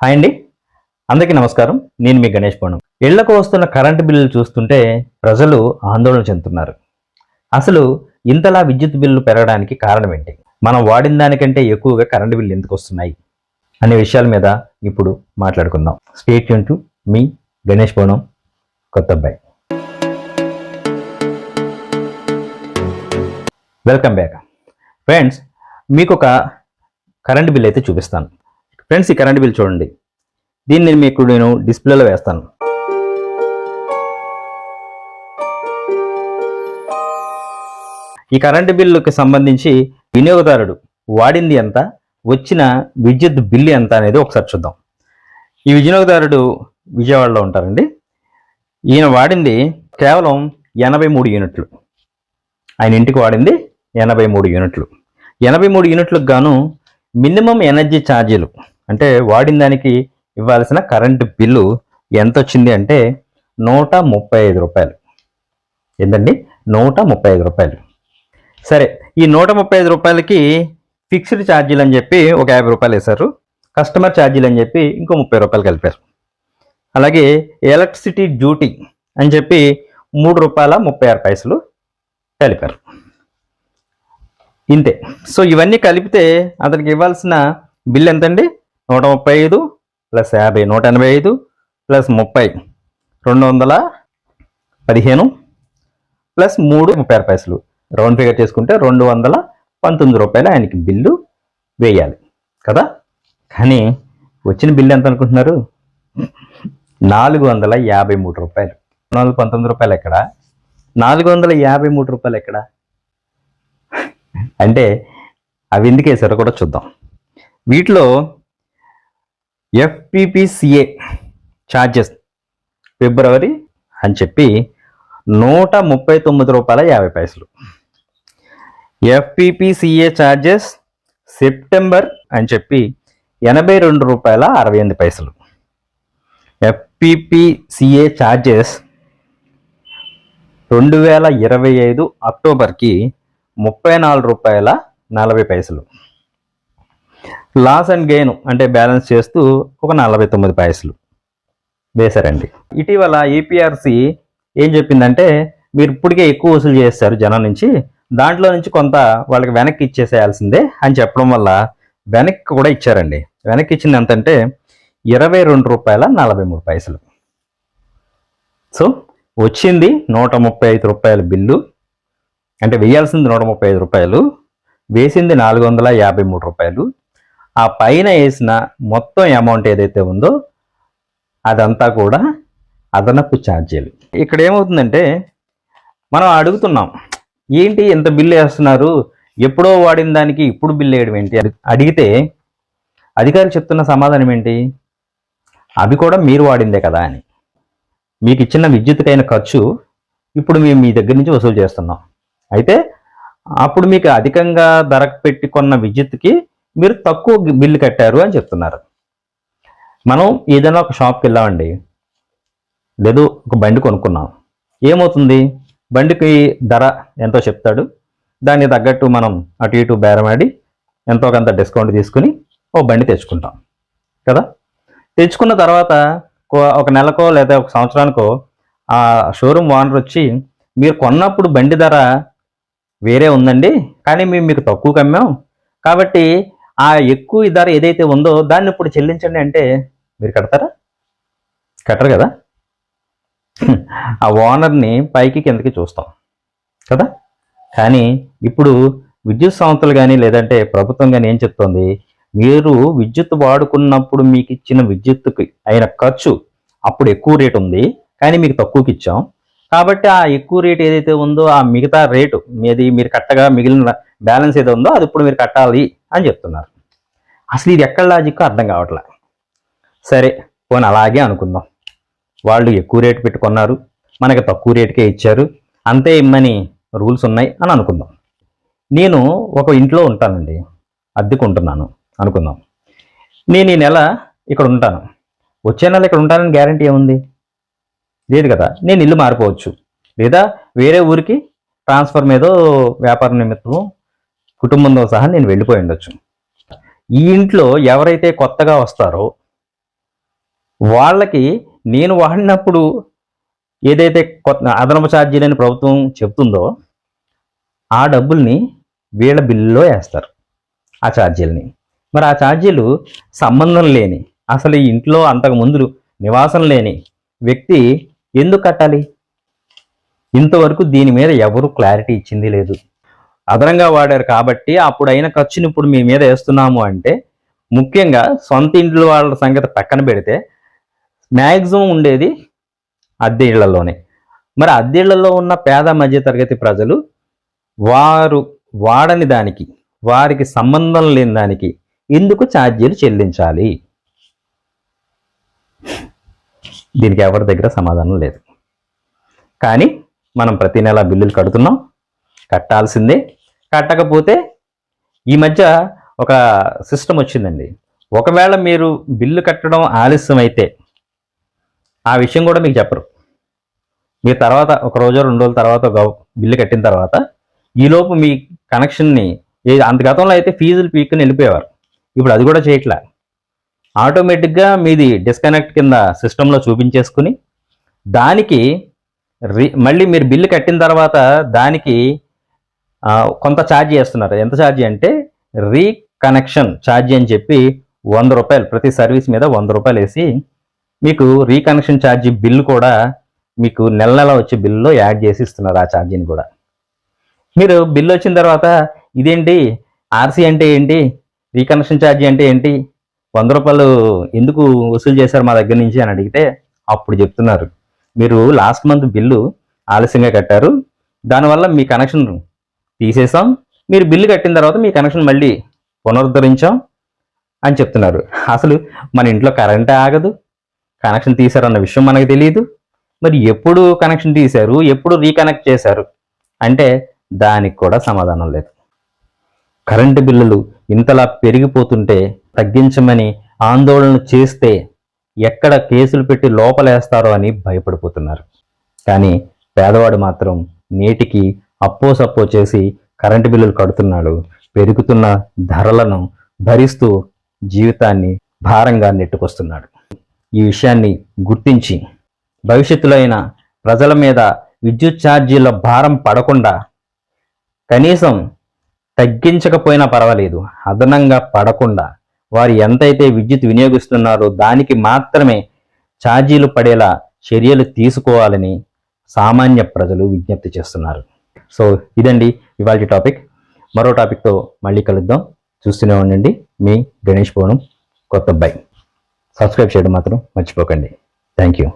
Hi అండి, అందరికీ నమస్కారం. నేను మీ గణేష్ పవన్. ఇళ్లకు వస్తున్న కరెంటు బిల్లులు చూస్తుంటే ప్రజలు ఆందోళన చెందుతున్నారు. అసలు ఇంతలా విద్యుత్ బిల్లు పెరగడానికి కారణం ఏంటి? మనం వాడిన దానికంటే ఎక్కువగా కరెంటు బిల్లు ఎందుకు వస్తున్నాయి అనే విషయాల మీద ఇప్పుడు మాట్లాడుకుందాం. Stay tune to me Ganesh Pawan, కొత్త అబ్బాయి. Welcome back friends. మీకు ఒక కరెంటు బిల్ అయితే చూపిస్తాను. ఫ్రెండ్స్, ఈ కరెంట్ బిల్ చూడండి. దీన్ని మీకు నేను డిస్ప్లేలో వేస్తాను. ఈ కరెంటు బిల్లుకి సంబంధించి వినియోగదారుడు వాడింది ఎంత, వచ్చిన విద్యుత్ బిల్లు ఎంత అనేది ఒకసారి చూద్దాం. ఈ వినియోగదారుడు విజయవాడలో ఉంటారండి. ఈయన వాడింది కేవలం 83 యూనిట్లు. ఆయన ఇంటికి వాడింది 83 యూనిట్లు. 83 యూనిట్లకు గాను మినిమం ఎనర్జీ ఛార్జీలు అంటే వాడిన దానికి ఇవ్వాల్సిన కరెంటు బిల్లు ఎంత వచ్చింది అంటే 135 రూపాయలు. ఏంటండి? 135 రూపాయలు. సరే, ఈ 135 రూపాయలకి ఫిక్స్డ్ ఛార్జీలు అని చెప్పి ఒక 50 రూపాయలు వేశారు. కస్టమర్ ఛార్జీలు అని చెప్పి ఇంకో 30 రూపాయలు కలిపారు. అలాగే ఎలక్ట్రిసిటీ డ్యూటీ అని చెప్పి 3 రూపాయల 36 పైసలు కలిపారు. ఇంతే. సో ఇవన్నీ కలిపితే అతనికి ఇవ్వాల్సిన బిల్ ఎంతండి? 135 ప్లస్ 50 185 ప్లస్ 30 215 ప్లస్ 3 36 పైసలు రౌండ్ ఫిగర్ చేసుకుంటే 219 రూపాయలు ఆయనకి బిల్లు వేయాలి కదా. కానీ వచ్చిన బిల్లు ఎంత అనుకుంటున్నారు? 453 రూపాయలు. 419 రూపాయలు ఎక్కడ? 453 రూపాయలు ఎక్కడ? అంటే అవి ఎందుకు వేసారో కూడా చూద్దాం. వీటిలో FPPCA ఛార్జెస్ ఫిబ్రవరి అని చెప్పి 139 రూపాయల 50 పైసలు. FPPCA ఛార్జెస్ సెప్టెంబర్ అని చెప్పి 82 రూపాయల 68 పైసలు. FPPCA ఛార్జెస్ 2025 అక్టోబర్కి 34 రూపాయల 40 పైసలు. లాస్ అండ్ గెయిన్ అంటే బ్యాలెన్స్ చేస్తూ ఒక 49 పైసలు వేశారండి. ఇటీవల EPRC ఏం చెప్పిందంటే, మీరు ఇప్పటికే ఎక్కువ వసూలు చేస్తారు జనం నుంచి, దాంట్లో నుంచి కొంత వాళ్ళకి వెనక్కి ఇచ్చేసేయాల్సిందే అని చెప్పడం వల్ల వెనక్కి కూడా ఇచ్చారండి. వెనక్కి ఇచ్చింది ఎంతంటే 22 రూపాయల 43 పైసలు. సో వచ్చింది 135 రూపాయల బిల్లు, అంటే వేయాల్సింది 135 రూపాయలు, వేసింది 453 రూపాయలు. ఆ పైన వేసిన మొత్తం అమౌంట్ ఏదైతే ఉందో అదంతా కూడా అదనపు ఛార్జీలు. ఇక్కడ ఏమవుతుందంటే, మనం అడుగుతున్నాం, ఏంటి ఎంత బిల్లు వేస్తున్నారు, ఎప్పుడో వాడిన దానికి ఇప్పుడు బిల్లు వేయడం ఏంటి అడిగితే అధికారులు చెప్తున్న సమాధానం ఏంటి? అవి కూడా మీరు వాడిందే కదా అని. మీకు ఇచ్చిన విద్యుత్కైన ఖర్చు ఇప్పుడు మేము మీ దగ్గర నుంచి వసూలు చేస్తున్నాం. అయితే అప్పుడు మీకు అధికంగా ధర పెట్టి కొన్న విద్యుత్కి మీరు తక్కువ బిల్లు కట్టారు అని చెప్తున్నారు. మనం ఏదైనా ఒక షాప్కి వెళ్ళామండి, లేదు ఒక బండి కొనుక్కున్నాం. ఏమవుతుంది? బండికి ధర ఎంతో చెప్తాడు, దానికి తగ్గట్టు మనం అటు ఇటు బేరమాడి ఎంతో కొంత డిస్కౌంట్ తీసుకుని ఓ బండి తెచ్చుకుంటాం కదా. తెచ్చుకున్న తర్వాత ఒక నెలకో లేదా ఒక సంవత్సరానికో ఆ షోరూమ్ ఓనర్ వచ్చి, మీరు కొన్నప్పుడు బండి ధర వేరే ఉందండి, కానీ మేము మీకు తక్కువ అమ్మాం, కాబట్టి ఆ ఎక్కువ ధర ఏదైతే ఉందో దాన్ని ఇప్పుడు చెల్లించండి అంటే మీరు కడతారా? కట్టరు కదా. ఆ ఓనర్ని పైకి కిందకి చూస్తాం కదా. కానీ ఇప్పుడు విద్యుత్ సంస్థలు కానీ లేదంటే ప్రభుత్వం కానీ ఏం చెప్తోంది? మీరు విద్యుత్ వాడుకున్నప్పుడు మీకు ఇచ్చిన విద్యుత్తుకి అయిన ఖర్చు అప్పుడు ఎక్కువ రేటు ఉంది, కానీ మీకు తక్కువకి ఇచ్చాం, కాబట్టి ఆ ఎక్కువ రేటు ఏదైతే ఉందో ఆ మిగతా రేటు మీది మీరు కట్టగా మిగిలిన బ్యాలెన్స్ ఏదో ఉందో అది ఇప్పుడు మీరు కట్టాలి అని చెప్తున్నారు. అసలు ఇది ఎక్కడ లాజిక్ అర్థం కావట్లే. సరే, పోనీ అలాగే అనుకుందాం, వాళ్ళు ఎక్కువ రేటు పెట్టుకున్నారు, మనకి తక్కువ రేటుకే ఇచ్చారు, అంతే ఇమ్మని రూల్స్ ఉన్నాయి అని అనుకుందాం. నేను ఒక ఇంట్లో ఉంటానండి, అద్దెకుంటున్నాను అనుకుందాం. నేను ఈ నెల ఇక్కడ ఉంటాను, వచ్చే నెల ఇక్కడ ఉంటానని గ్యారంటీ ఏముంది? లేదు కదా. నేను ఇల్లు మారిపోవచ్చు, లేదా వేరే ఊరికి ట్రాన్స్ఫర్ మీదో వ్యాపార నిమిత్తం కుటుంబంతో సహా నేను వెళ్ళిపోయి ఉండొచ్చు. ఈ ఇంట్లో ఎవరైతే కొత్తగా వస్తారో వాళ్ళకి నేను వాడినప్పుడు ఏదైతే కొత్త అదనపు ఛార్జీలని ప్రభుత్వం చెప్తుందో ఆ డబ్బుల్ని వీళ్ళ బిల్లులో వేస్తారు, ఆ ఛార్జీలని. మరి ఆ ఛార్జీలు సంబంధం లేని, అసలు ఈ ఇంట్లో అంతకుముందు నివాసం లేని వ్యక్తి ఎందుకు కట్టాలి? ఇంతవరకు దీని మీద ఎవరు క్లారిటీ ఇచ్చింది లేదు. అదనంగా వాడారు కాబట్టి అప్పుడైన ఖర్చుని ఇప్పుడు మీ మీద వేస్తున్నాము అంటే, ముఖ్యంగా సొంత ఇంట్లో వాళ్ళ సంగతి పక్కన పెడితే మ్యాక్సిమం ఉండేది అద్దె ఇళ్లలోనే. మరి అద్దె ఇళ్లలో ఉన్న పేద మధ్యతరగతి ప్రజలు వారు వాడని దానికి, వారికి సంబంధం లేని దానికి ఎందుకు ఛార్జీలు చెల్లించాలి? దీనికి ఎవరి దగ్గర సమాధానం లేదు. కానీ మనం ప్రతి నెల బిల్లులు కడుతున్నాం, కట్టాల్సిందే. కట్టకపోతే ఈ మధ్య ఒక సిస్టమ్ వచ్చిందండి. ఒకవేళ మీరు బిల్లు కట్టడం ఆలస్యం అయితే ఆ విషయం కూడా మీకు చెప్పరు. మీరు తర్వాత ఒక రోజు 2 రోజుల తర్వాత బిల్లు కట్టిన తర్వాత ఈలోపు మీ కనెక్షన్ని, అంత గతంలో అయితే ఫీజులు పీక్కుని వెళ్ళిపోయేవారు, ఇప్పుడు అది కూడా చేయట్లే. ఆటోమేటిక్గా మీది డిస్కనెక్ట్ కింద సిస్టంలో చూపించేసుకుని దానికి మళ్ళీ మీరు బిల్లు కట్టిన తర్వాత దానికి కొంత ఛార్జీ చేస్తున్నారు. ఎంత ఛార్జీ అంటే రీకనెక్షన్ ఛార్జీ అని చెప్పి 100 రూపాయలు, ప్రతి సర్వీస్ మీద 100 రూపాయలు వేసి మీకు రీకనెక్షన్ ఛార్జీ బిల్లు కూడా మీకు నెల నెల వచ్చే బిల్లులో యాడ్ చేసి ఇస్తున్నారు. ఆ ఛార్జీని కూడా మీరు బిల్లు వచ్చిన తర్వాత ఇదేంటి, ఆర్సీ అంటే ఏంటి, రీకనెక్షన్ ఛార్జీ అంటే ఏంటి, 100 రూపాయలు ఎందుకు వసూలు చేశారు మా దగ్గర నుంచి అని అడిగితే అప్పుడు చెప్తున్నారు, మీరు లాస్ట్ మంత్ బిల్లు ఆలస్యంగా కట్టారు, దానివల్ల మీ కనెక్షన్ తీసేసాం, మీరు బిల్లు కట్టిన తర్వాత మీ కనెక్షన్ మళ్ళీ పునరుద్ధరించాం అని చెప్తున్నారు. అసలు మన ఇంట్లో కరెంటే ఆగదు, కనెక్షన్ తీశారన్న విషయం మనకు తెలియదు. మరి ఎప్పుడు కనెక్షన్ తీశారు, ఎప్పుడు రీకనెక్ట్ చేశారు అంటే దానికి కూడా సమాధానం లేదు. కరెంటు బిల్లులు ఇంతలా పెరిగిపోతుంటే తగ్గించమని ఆందోళన చేస్తే ఎక్కడ కేసులు పెట్టి లోపలేస్తారో అని భయపడిపోతున్నారు. కానీ పేదవాడు మాత్రం నేటికి అప్పో సప్పో చేసి కరెంటు బిల్లులు కడుతున్నాడు. పెరుగుతున్న ధరలను భరిస్తూ జీవితాన్ని భారంగా నెట్టుకొస్తున్నాడు. ఈ విషయాన్ని గుర్తించి భవిష్యత్తులో అయినా ప్రజల మీద విద్యుత్ ఛార్జీల భారం పడకుండా, కనీసం తగ్గించకపోయినా పర్వాలేదు, అదనంగా పడకుండా వారు ఎంతైతే విద్యుత్ వినియోగిస్తున్నారో దానికి మాత్రమే ఛార్జీలు పడేలా చర్యలు తీసుకోవాలని సామాన్య ప్రజలు విజ్ఞప్తి చేస్తున్నారు. సో ఇదండి ఇవాళ టాపిక్. మరో టాపిక్తో మళ్ళీ కలుద్దాం. చూస్తూనే ఉండండి మీ గణేష్ భవనం కొత్త అబ్బాయి. సబ్స్క్రైబ్ చేయడం మాత్రం మర్చిపోకండి. Thank you.